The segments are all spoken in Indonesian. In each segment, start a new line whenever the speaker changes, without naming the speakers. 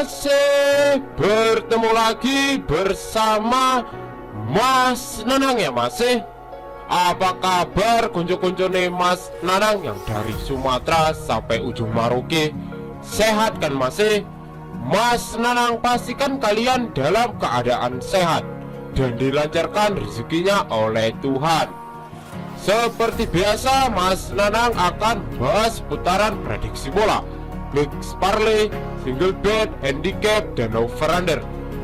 masih bertemu lagi bersama Mas Nanang ya masih. Apa kabar kuncu-kuncu nih Mas Nanang yang dari Sumatera sampai ujung Maroke? Sehat kan masih? Mas Nanang pastikan kalian dalam keadaan sehat dan dilancarkan rezekinya oleh Tuhan. Seperti biasa, Mas Nanang akan bahas putaran prediksi bola, mix parlay, single bet, handicap, dan over-under.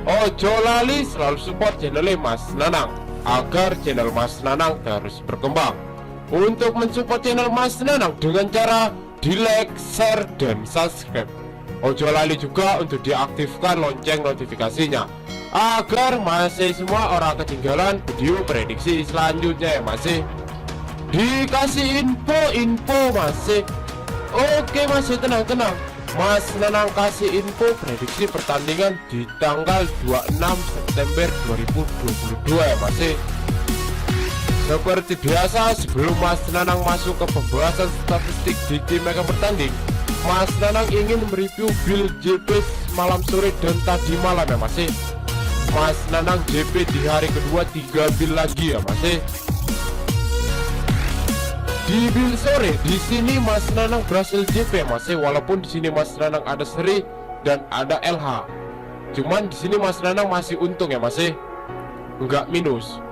Ojo lali selalu support channel Mas Nanang agar channel Mas Nanang terus berkembang. Untuk mensupport channel Mas Nanang dengan cara di like, share, dan subscribe. Ojo lali juga untuk diaktifkan lonceng notifikasinya agar masih semua orang ketinggalan video prediksi selanjutnya ya masih. Dikasih info masih. Oke masih, tenang. Mas Nanang kasih info prediksi pertandingan di tanggal 26 September 2022 ya masih. Seperti biasa, sebelum Mas Nanang masuk ke pembahasan statistik di tim mereka bertanding, Mas Nanang ingin mereview Bill JP malam sore dan tadi malam ya masih. Mas Nanang JP di hari kedua 3 Bill lagi ya masih. Di Bill sore, di sini Mas Nanang berhasil JP masih, walaupun di sini Mas Nanang ada seri dan ada LH. Cuman di sini Mas Nanang masih untung ya masih, enggak minus.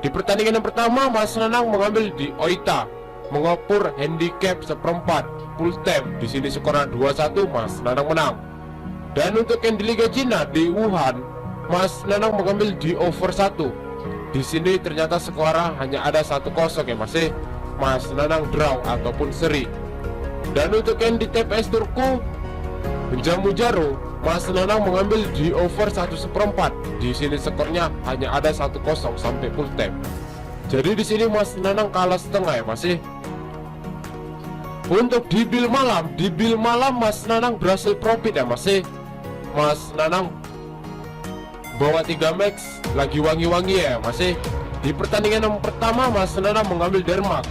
Di pertandingan yang pertama Mas Nanang mengambil di Oita, mengopur handicap seperempat full time. Di sini skornya 2-1, Mas Nanang menang. Dan untuk yang di Liga Cina di Wuhan, Mas Nanang mengambil di over 1. Di sini ternyata skornya hanya ada 1-0 ya masih. Mas Nanang draw ataupun seri. Dan untuk yang di TPS Turku Benjamu Jaro, Mas Nanang mengambil di over 1/4. Di sini skornya hanya ada 1-0 sampai full time. Jadi di sini Mas Nanang kalah setengah ya masih. Untuk di Bill malam Mas Nanang berhasil profit ya masih. Mas Nanang bawa 3 max lagi wangi-wangi ya masih. Di pertandingan yang pertama Mas Nanang mengambil Denmark.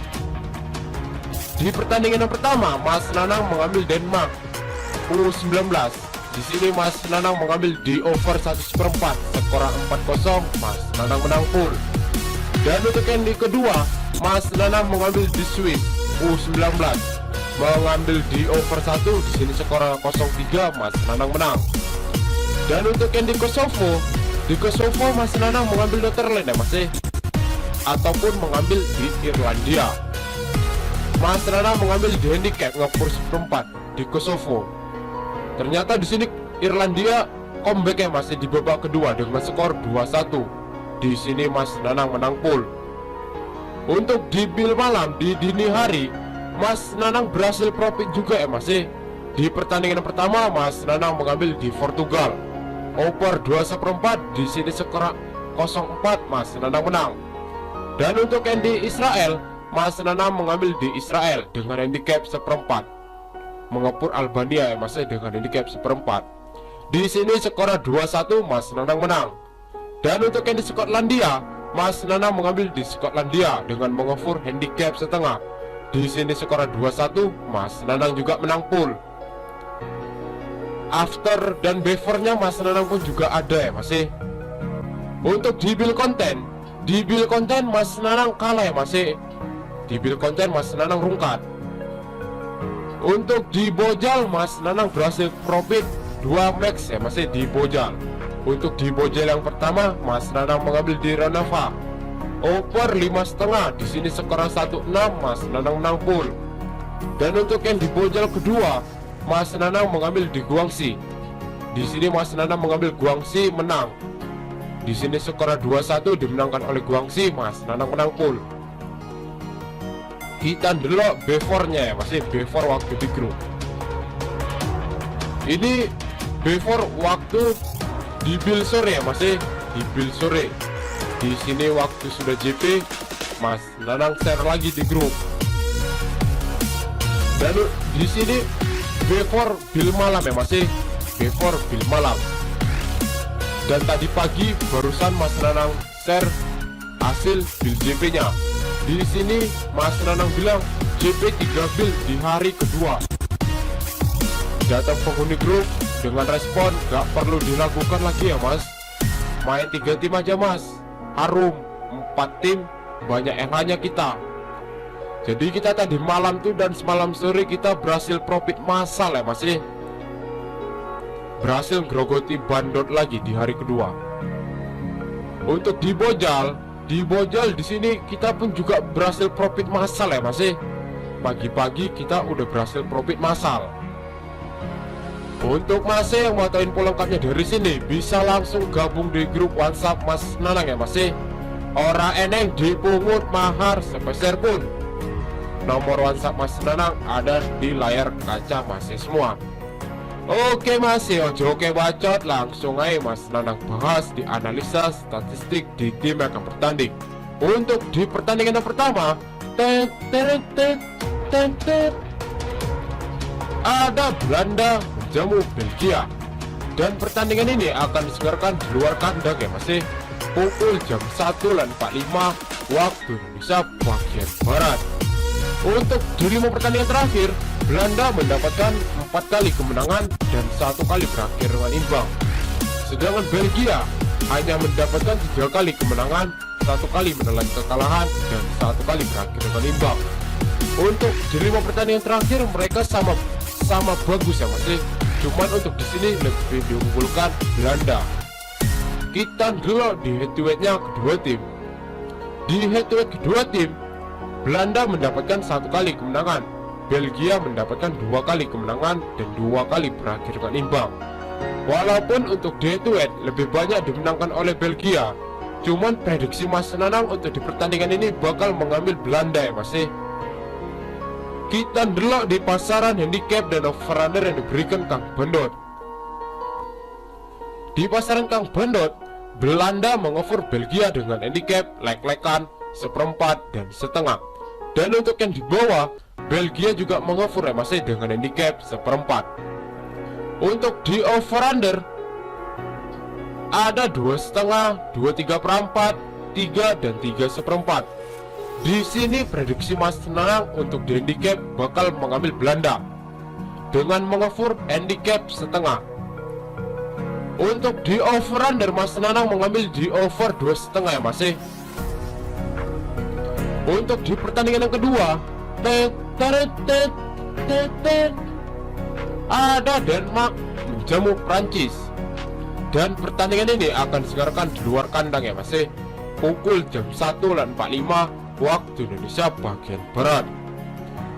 Di pertandingan yang pertama Mas Nanang mengambil Denmark U19. Di sini Mas Nanang mengambil di over 1/4, skor 4-0, Mas Nanang menang full. Dan untuk yang di kedua, Mas Nanang mengambil di Swiss U19, mengambil di over 1. Di sini skor 0-3, Mas Nanang menang. Dan untuk yang di Kosovo Mas Nanang mengambil Netherlands ya masih, ataupun mengambil di Irlandia. Mas Nanang mengambil di handicap ngepur 1/4 di Kosovo. Ternyata di sini Irlandia comeback ya masih di babak kedua dengan skor 2-1. Di sini Mas Nanang menang full. Untuk di Bill malam di dini hari, Mas Nanang berhasil profit juga ya masih. Di pertandingan pertama Mas Nanang mengambil di Portugal over 2/4. Di sini skor 0-4, Mas Nanang menang. Dan untuk yang di Israel, Mas Nanang mengambil di Israel dengan handicap 1/4, mengepur Albania ya masih dengan handicap 1/4. Di sini skor 2-1, Mas Nanang menang. Dan untuk yang di Skotlandia, Mas Nanang mengambil di Skotlandia dengan mengepur handicap setengah. Di sini skor 2-1, Mas Nanang juga menang full. After dan befornya Mas Nanang pun juga ada ya masih. Untuk di Bill konten Mas Nanang kalah ya masih. Di Bill konten Mas Nanang rungkat. Untuk di Bojal Mas Nanang berhasil profit 2 max ya masih di Bojal. Untuk di Bojal yang pertama Mas Nanang mengambil di Renova over 5,5. Di sini skor 1-6, Mas Nanang menang full. Dan untuk yang di Bojal kedua, Mas Nanang mengambil di Guangxi. Di sini Mas Nanang mengambil Guangxi menang. Di sini skor 2-1 dimenangkan oleh Guangxi, Mas Nanang menang full. Kita delok befornya ya masih, before waktu di grup. Ini before waktu di Bill sore ya masih, di Bill sore. Di sini waktu sudah JP, Mas Nanang share lagi di grup. Dan di sini before Bill malam ya masih, before Bill malam. Dan tadi pagi barusan Mas Nanang share hasil Bill JP nya. Di sini Mas Nanang bilang JP 3 Bill di hari kedua. Data penghuni grup dengan respon gak perlu dilakukan lagi ya mas. Main 3 tim aja mas, harum. 4 tim banyak yang hanya kita. Jadi kita tadi malam tuh dan semalam sore kita berhasil profit massal ya mas. Berhasil grogoti bandot lagi di hari kedua. Untuk di Bojal di sini kita pun juga berhasil profit massal ya mas. Pagi-pagi kita udah berhasil profit massal. Untuk mas yang mau tahu info lengkapnya dari sini, bisa langsung gabung di grup WhatsApp Mas Nanang ya mas. Ora eneng dipungut mahar sepeser pun. Nomor WhatsApp Mas Nanang ada di layar kaca mas semua. Oke mas, ojo oke bacot, langsung aja Mas Nanang bahas di analisa statistik di tim yang akan bertanding. Untuk di pertandingan yang pertama, ada Belanda menjamu Belgia. Dan pertandingan ini akan disegarkan di luar kandang ya mas. Pukul jam 1.45 waktu Indonesia bagian Barat. Untuk di 5 pertandingan terakhir, Belanda mendapatkan 4 kali kemenangan dan 1 kali berakhir dengan imbang. Sedangkan Belgia hanya mendapatkan 3 kali kemenangan, 1 kali menelan kekalahan dan 1 kali berakhir dengan imbang. Untuk di 5 pertandingan terakhir mereka sama bagus ya mas. Cuman untuk di sini lebih diunggulkan Belanda. Kita dulu di head to headnya kedua tim. Di head to head kedua tim, Belanda mendapatkan 1 kali kemenangan, Belgia mendapatkan 2 kali kemenangan dan 2 kali berakhir dengan imbang. Walaupun untuk di head to head lebih banyak dimenangkan oleh Belgia, cuman prediksi Mas Nanang untuk di pertandingan ini bakal mengambil Belanda ya mas. Kita delok di pasaran handicap dan over-under yang diberikan Kang Bandot. Di pasaran Kang Bandot, Belanda mengover Belgia dengan handicap lek-lekan, seperempat dan setengah. Dan untuk yang di bawah, Belgia juga mengover ya mas dengan handicap seperempat. Untuk di over-under ada 2,5, 2,3/4, 3 dan 3 seperempat. Di sini prediksi Mas Nanang untuk di handicap bakal mengambil Belanda dengan mengover handicap setengah. Untuk di over under Mas Nanang mengambil di over 2,5 ya mas. Untuk di pertandingan yang kedua, ada Denmark menjamu Prancis. Dan pertandingan ini akan disegarkan di luar kandang ya mas. Pukul jam 1.45 waktu Indonesia bagian Barat.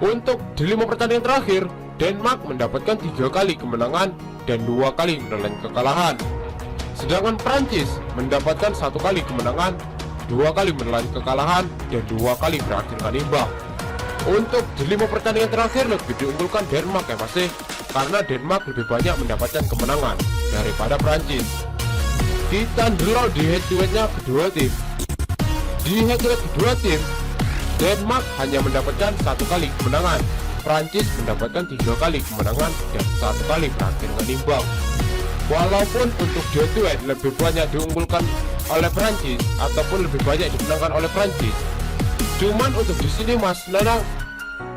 Untuk di 5 pertandingan terakhir, Denmark mendapatkan 3 kali kemenangan dan 2 kali menelan kekalahan. Sedangkan Prancis mendapatkan 1 kali kemenangan, 2 kali menelan kekalahan dan 2 kali berakhir dengan imbang. Untuk di 5 pertandingan terakhir lebih diunggulkan Denmark ya mas, karena Denmark lebih banyak mendapatkan kemenangan daripada Prancis. Kita delok di head to headnya kedua tim. Di head to head kedua tim, Denmark hanya mendapatkan 1 kali kemenangan, Prancis mendapatkan 3 kali kemenangan dan 1 kali berakhir dengan imbang. Walaupun untuk head to head lebih banyak diunggulkan oleh Prancis ataupun lebih banyak dimenangkan oleh Prancis, cuman untuk di sini Mas Nanang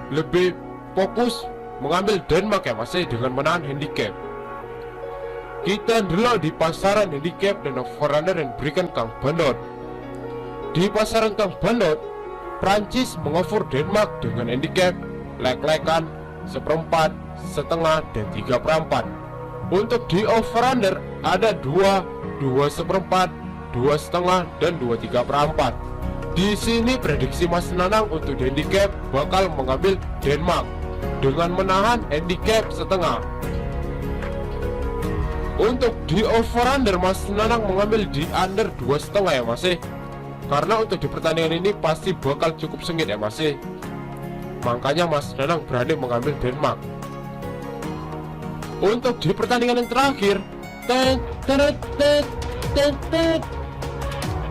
lebih fokus mengambil Denmark ya mas dengan menahan handicap. Kita dulu di pasaran handicap dan over-under yang diberikan Kang Bandot. Di pasaran Kang Bandot, Prancis mengover Denmark dengan handicap lek-lekan, seperempat, setengah dan 3/4. Untuk di over-under ada 2 seperempat, 2 setengah dan 2/3/4. Di sini prediksi Mas Nanang untuk handicap bakal mengambil Denmark dengan menahan handicap setengah. Untuk di over-under Mas Nanang mengambil di under 2,5 ya mas. Karena untuk di pertandingan ini pasti bakal cukup sengit ya mas. Makanya Mas Nanang berani mengambil Denmark. Untuk di pertandingan yang terakhir,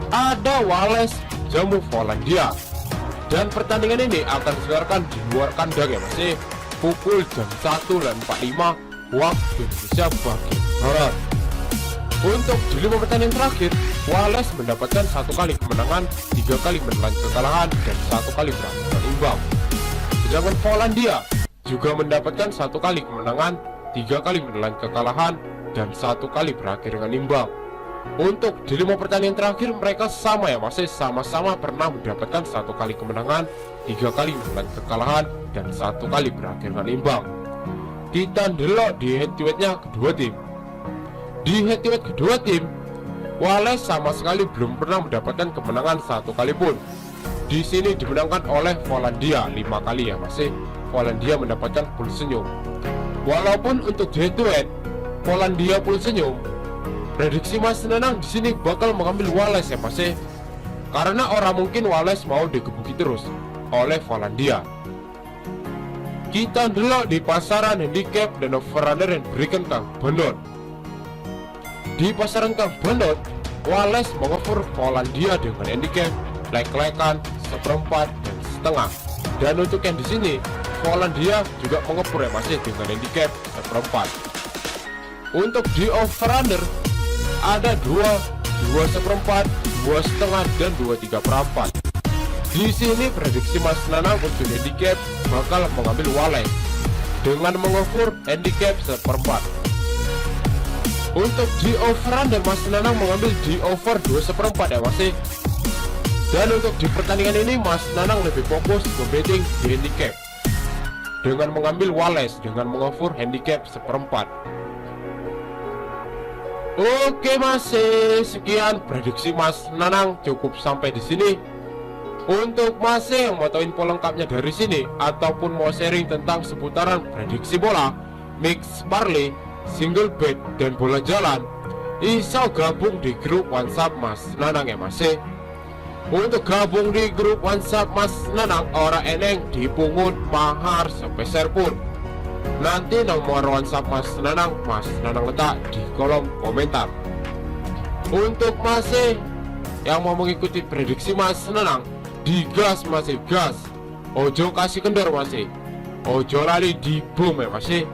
ada Wales jamu Polandia. Dan pertandingan ini akan disegarkan di luar kandang ya mas. Pukul jam 1.45 waktu Indonesia bagian Barat. Untuk di 5 pertandingan terakhir, Wales mendapatkan 1 kali kemenangan, 3 kali menelan kekalahan dan 1 kali berakhir imbang. Sedangkan Polandia juga mendapatkan 1 kali kemenangan, 3 kali menelan kekalahan dan 1 kali berakhir dengan imbang. Untuk di 5 pertandingan terakhir mereka sama ya, masih sama-sama pernah mendapatkan 1 kali kemenangan, 3 kali menelan kekalahan dan 1 kali berakhir dengan imbang. Kita delok di head to head-nya kedua tim. Di head to head kedua tim, Wales sama sekali belum pernah mendapatkan kemenangan 1 kali pun. Di sini dimenangkan oleh Polandia 5 kali ya, masih Polandia mendapatkan full senyum. Walaupun untuk head to head Polandia full senyum, prediksi Mas Nanang di sini bakal mengambil Wales ya, masih karena orang mungkin Wales mau digebuki terus oleh Polandia. Kita delok di pasaran handicap dan over-under yang berikan Kang Bandot. Di pasaran Kang Bandot, Wales mengover Polandia dengan handicap lek-lekan, seperempat, dan setengah. Dan untuk yang di sini, Polandia juga mengoper ya, masih dengan handicap seperempat. Untuk di over-under ada 2 seperempat, 2 setengah, dan 2/3/4. Di sini prediksi Mas Nanang untuk handicap bakal mengambil Wales dengan mengover handicap seperempat. Untuk di over-under Mas Nanang mengambil di over 2 seperempat ya, masih. Dan untuk di pertandingan ini Mas Nanang lebih fokus ke betting di handicap dengan mengambil Wales dengan mengover handicap seperempat. Oke, masih sekian prediksi Mas Nanang, cukup sampai di sini. Untuk masih yang mau tahu info lengkapnya dari sini ataupun mau sharing tentang seputaran prediksi bola, mix parlay, single bet, dan bola jalan, bisa gabung di grup WhatsApp Mas Nanang ya, masih. Untuk gabung di grup WhatsApp Mas Nanang, orang eneng dipungut mahar sepeser pun. Nanti nomor WhatsApp Mas Nanang letak di kolom komentar. Untuk masih yang mau mengikuti prediksi Mas Nanang, digas masih gas, ojo kasih kendor masih, ojo lali di boom ya masih.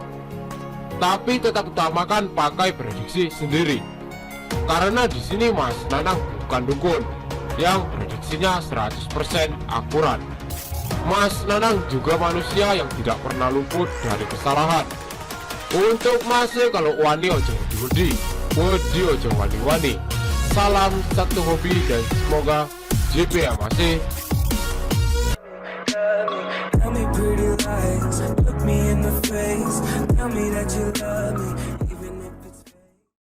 Tapi tetap utamakan pakai prediksi sendiri, karena di sini Mas Nanang bukan dukun yang prediksinya 100% akurat. Mas Nanang juga manusia yang tidak pernah luput dari kesalahan. Untuk masih kalau wani ojo wedi ojo wani-wani. Salam satu hobi dan semoga JP ya, masih.
Tell me pretty lies, look me in the face, tell me that you love me.